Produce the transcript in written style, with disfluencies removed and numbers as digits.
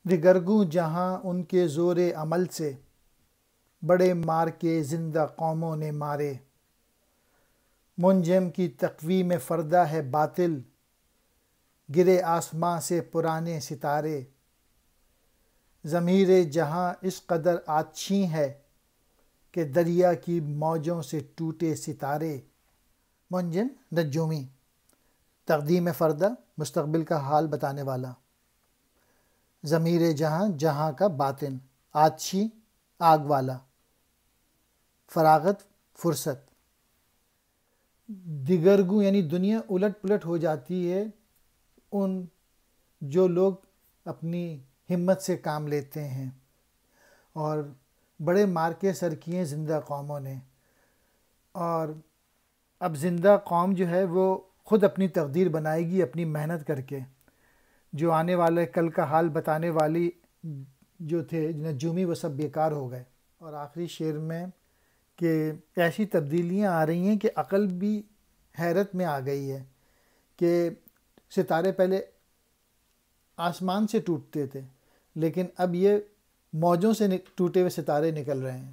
دگرگوں جہاں ان کے زور عمل سے، بڑے مار کے زندہ قوموں نے مارے۔ منجم کی تقویم فردہ ہے باطل، گرے آسماں سے پرانے ستارے۔ ضمیر جہاں اس قدر آتشیں ہے کہ دریا کی موجوں سے ٹوٹے ستارے۔ منجم نجومی، تقدیم فردہ مستقبل کا حال بتانے والا۔ ضمیر جہاں، جہاں کا باطن، آتشی آگ والا، فراغت فرصت۔ دگرگوں یعنی دنیا الٹ پلٹ ہو جاتی ہے ان جو لوگ اپنی ہمت سے کام لیتے ہیں، اور بڑے مارکے سر کیے زندہ قوموں نے، اور اب زندہ قوم جو ہے وہ خود اپنی تقدیر بنائے گی اپنی محنت کر کے۔ جو آنے والے کل کا حال بتانے والی جو تھے نجومی، وہ سب بیکار ہو گئے۔ اور آخری شعر میں کہ ایسی تبدیلیاں آ رہی ہیں کہ عقل بھی حیرت میں آ گئی ہے کہ ستارے پہلے آسمان سے ٹوٹتے تھے، لیکن اب یہ موجوں سے ٹوٹے ہوئے ستارے نکل رہے ہیں۔